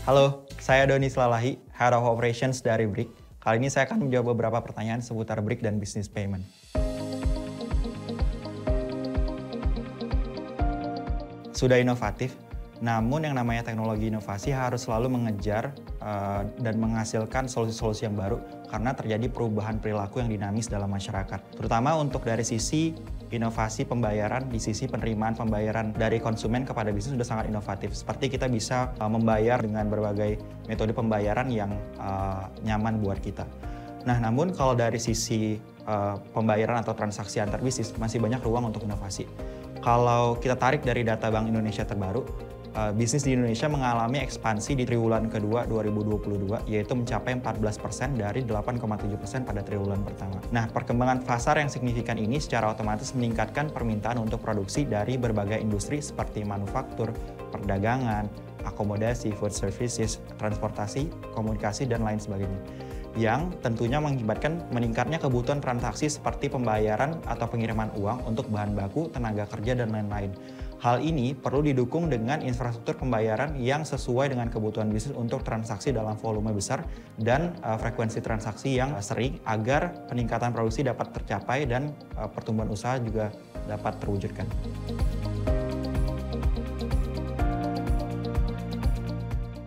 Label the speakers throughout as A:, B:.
A: Halo, saya Doni Slalahi, Head of Operations dari Brick. Kali ini saya akan menjawab beberapa pertanyaan seputar Brick dan bisnis payment. Sudah inovatif, namun yang namanya teknologi inovasi harus selalu mengejar dan menghasilkan solusi-solusi yang baru karena terjadi perubahan perilaku yang dinamis dalam masyarakat. Terutama untuk dari sisi inovasi pembayaran, di sisi penerimaan pembayaran dari konsumen kepada bisnis sudah sangat inovatif. Seperti kita bisa membayar dengan berbagai metode pembayaran yang nyaman buat kita. Nah, namun kalau dari sisi pembayaran atau transaksi antar bisnis masih banyak ruang untuk inovasi. Kalau kita tarik dari data Bank Indonesia terbaru, bisnis di Indonesia mengalami ekspansi di triwulan kedua 2022, yaitu mencapai 14% dari 8,7% pada triwulan pertama. Nah, perkembangan pasar yang signifikan ini secara otomatis meningkatkan permintaan untuk produksi dari berbagai industri seperti manufaktur, perdagangan, akomodasi, food services, transportasi, komunikasi, dan lain sebagainya. Yang tentunya mengakibatkan meningkatnya kebutuhan transaksi seperti pembayaran atau pengiriman uang untuk bahan baku, tenaga kerja, dan lain-lain. Hal ini perlu didukung dengan infrastruktur pembayaran yang sesuai dengan kebutuhan bisnis untuk transaksi dalam volume besar dan frekuensi transaksi yang sering agar peningkatan produksi dapat tercapai dan pertumbuhan usaha juga dapat terwujudkan.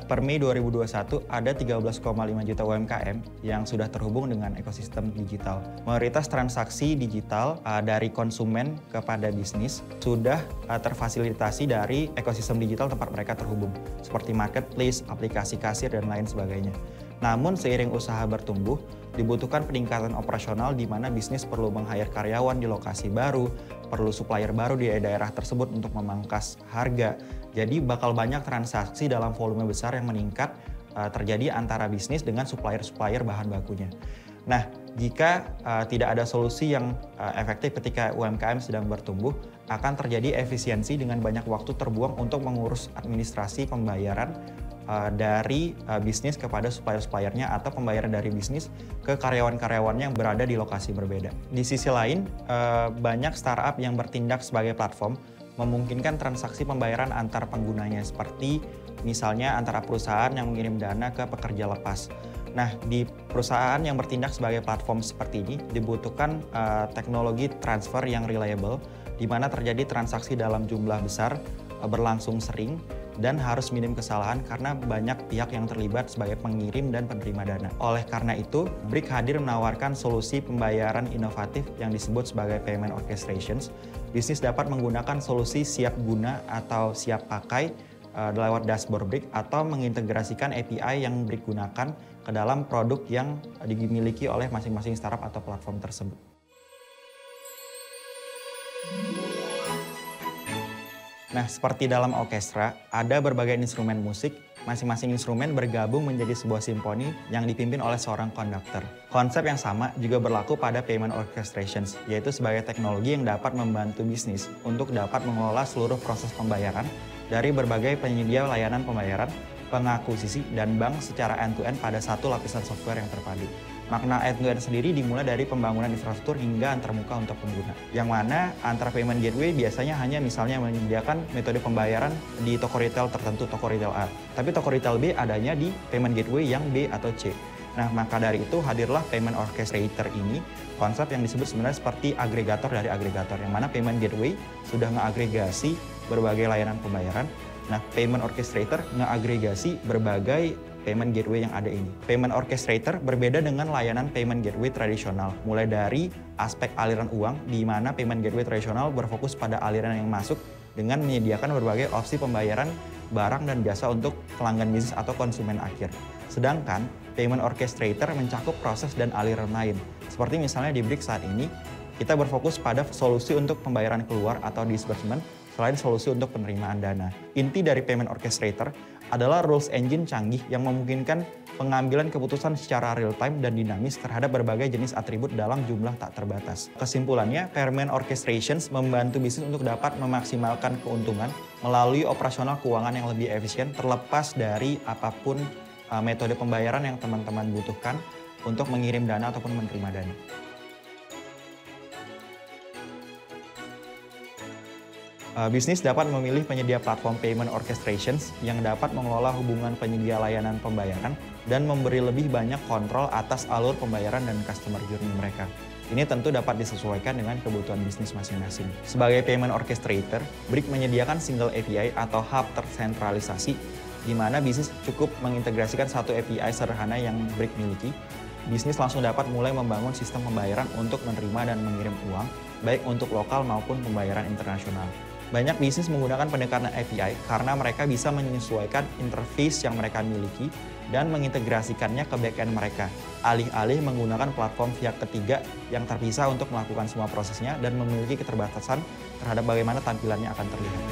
A: Per Mei 2021, ada 13,5 juta UMKM yang sudah terhubung dengan ekosistem digital. Mayoritas transaksi digital dari konsumen kepada bisnis sudah terfasilitasi dari ekosistem digital tempat mereka terhubung, seperti marketplace, aplikasi kasir, dan lain sebagainya. Namun seiring usaha bertumbuh, dibutuhkan peningkatan operasional di mana bisnis perlu meng-hire karyawan di lokasi baru, perlu supplier baru di daerah tersebut untuk memangkas harga. Jadi bakal banyak transaksi dalam volume besar yang meningkat terjadi antara bisnis dengan supplier-supplier bahan bakunya. Nah, jika tidak ada solusi yang efektif ketika UMKM sedang bertumbuh, akan terjadi efisiensi dengan banyak waktu terbuang untuk mengurus administrasi pembayaran dari bisnis kepada supplier-suppliernya atau pembayaran dari bisnis ke karyawan-karyawannya yang berada di lokasi berbeda. Di sisi lain, banyak startup yang bertindak sebagai platform memungkinkan transaksi pembayaran antar penggunanya seperti misalnya antara perusahaan yang mengirim dana ke pekerja lepas. Nah, di perusahaan yang bertindak sebagai platform seperti ini dibutuhkan teknologi transfer yang reliable di mana terjadi transaksi dalam jumlah besar, berlangsung sering, dan harus minim kesalahan karena banyak pihak yang terlibat sebagai pengirim dan penerima dana. Oleh karena itu, Brick hadir menawarkan solusi pembayaran inovatif yang disebut sebagai payment orchestrations. Bisnis dapat menggunakan solusi siap guna atau siap pakai lewat dashboard Brick atau mengintegrasikan API yang Brick gunakan ke dalam produk yang dimiliki oleh masing-masing startup atau platform tersebut. Nah, seperti dalam orkestra, ada berbagai instrumen musik, masing-masing instrumen bergabung menjadi sebuah simfoni yang dipimpin oleh seorang konduktor. Konsep yang sama juga berlaku pada payment orchestrations, yaitu sebagai teknologi yang dapat membantu bisnis untuk dapat mengelola seluruh proses pembayaran dari berbagai penyedia layanan pembayaran, pengakuisisi, dan bank secara end-to-end pada satu lapisan software yang terpadu. Makna end-to-end sendiri dimulai dari pembangunan infrastruktur hingga antarmuka untuk pengguna. Yang mana antara payment gateway biasanya hanya misalnya menyediakan metode pembayaran di toko retail tertentu, toko retail A. Tapi toko retail B adanya di payment gateway yang B atau C. Nah, maka dari itu hadirlah payment orchestrator ini, konsep yang disebut sebenarnya seperti agregator dari agregator, yang mana payment gateway sudah ngeagregasi berbagai layanan pembayaran. Nah, payment orchestrator ngeagregasi berbagai payment gateway yang ada ini. Payment orchestrator berbeda dengan layanan payment gateway tradisional, mulai dari aspek aliran uang, di mana payment gateway tradisional berfokus pada aliran yang masuk dengan menyediakan berbagai opsi pembayaran barang dan jasa untuk pelanggan bisnis atau konsumen akhir. Sedangkan payment orchestrator mencakup proses dan aliran lain. Seperti misalnya di Brick saat ini, kita berfokus pada solusi untuk pembayaran keluar atau disbursement, selain solusi untuk penerimaan dana. Inti dari payment orchestrator adalah rules engine canggih yang memungkinkan pengambilan keputusan secara real-time dan dinamis terhadap berbagai jenis atribut dalam jumlah tak terbatas. Kesimpulannya, payment orchestrations membantu bisnis untuk dapat memaksimalkan keuntungan melalui operasional keuangan yang lebih efisien terlepas dari apapun metode pembayaran yang teman-teman butuhkan untuk mengirim dana ataupun menerima dana. Bisnis dapat memilih penyedia platform payment orchestrations yang dapat mengelola hubungan penyedia layanan pembayaran dan memberi lebih banyak kontrol atas alur pembayaran dan customer journey mereka. Ini tentu dapat disesuaikan dengan kebutuhan bisnis masing-masing. Sebagai payment orchestrator, Brick menyediakan single API atau hub tersentralisasi, di mana bisnis cukup mengintegrasikan satu API sederhana yang Brick miliki. Bisnis langsung dapat mulai membangun sistem pembayaran untuk menerima dan mengirim uang, baik untuk lokal maupun pembayaran internasional. Banyak bisnis menggunakan pendekatan API karena mereka bisa menyesuaikan interface yang mereka miliki dan mengintegrasikannya ke backend mereka, alih-alih menggunakan platform pihak ketiga yang terpisah untuk melakukan semua prosesnya dan memiliki keterbatasan terhadap bagaimana tampilannya akan terlihat.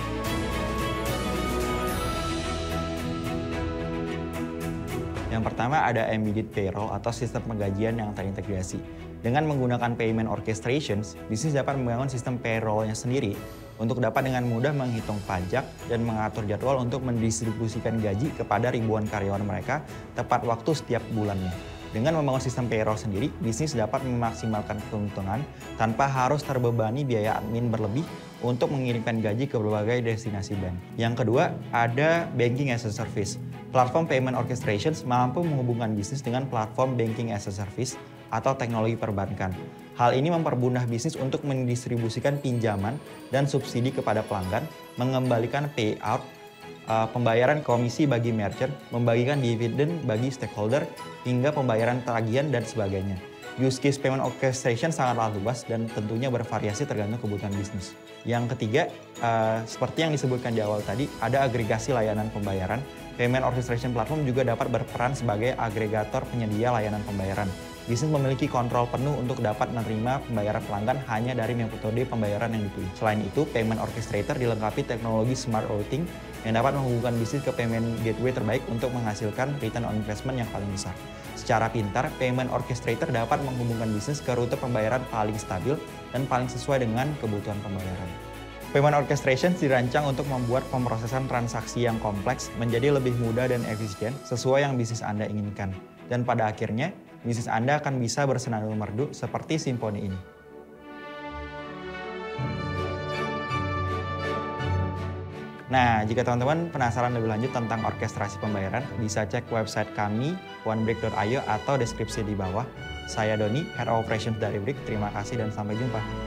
A: Yang pertama ada embedded payroll atau sistem penggajian yang terintegrasi. Dengan menggunakan payment orchestrations, bisnis dapat membangun sistem payroll-nya sendiri untuk dapat dengan mudah menghitung pajak dan mengatur jadwal untuk mendistribusikan gaji kepada ribuan karyawan mereka tepat waktu setiap bulannya. Dengan membangun sistem payroll sendiri, bisnis dapat memaksimalkan keuntungan tanpa harus terbebani biaya admin berlebih untuk mengirimkan gaji ke berbagai destinasi bank. Yang kedua, ada banking as a service. Platform payment orchestrations mampu menghubungkan bisnis dengan platform banking as a service atau teknologi perbankan. Hal ini mempermudah bisnis untuk mendistribusikan pinjaman dan subsidi kepada pelanggan, mengembalikan payout, pembayaran komisi bagi merchant, membagikan dividen bagi stakeholder, hingga pembayaran tagihan dan sebagainya. Use case payment orchestration sangatlah luas dan tentunya bervariasi tergantung kebutuhan bisnis. Yang ketiga, seperti yang disebutkan di awal tadi, ada agregasi layanan pembayaran. Payment orchestration platform juga dapat berperan sebagai agregator penyedia layanan pembayaran. Bisnis memiliki kontrol penuh untuk dapat menerima pembayaran pelanggan hanya dari metode pembayaran yang dipilih. Selain itu, payment orchestrator dilengkapi teknologi smart routing yang dapat menghubungkan bisnis ke payment gateway terbaik untuk menghasilkan return on investment yang paling besar. Secara pintar, payment orchestrator dapat menghubungkan bisnis ke rute pembayaran paling stabil dan paling sesuai dengan kebutuhan pembayaran. Payment orchestration dirancang untuk membuat pemrosesan transaksi yang kompleks menjadi lebih mudah dan efisien sesuai yang bisnis Anda inginkan. Dan pada akhirnya, bisnis Anda akan bisa bersenandung merdu seperti Simponi ini. Nah, jika teman-teman penasaran lebih lanjut tentang orkestrasi pembayaran, bisa cek website kami, onebrick.io atau deskripsi di bawah. Saya Doni, Head of Operations dari Brick. Terima kasih dan sampai jumpa.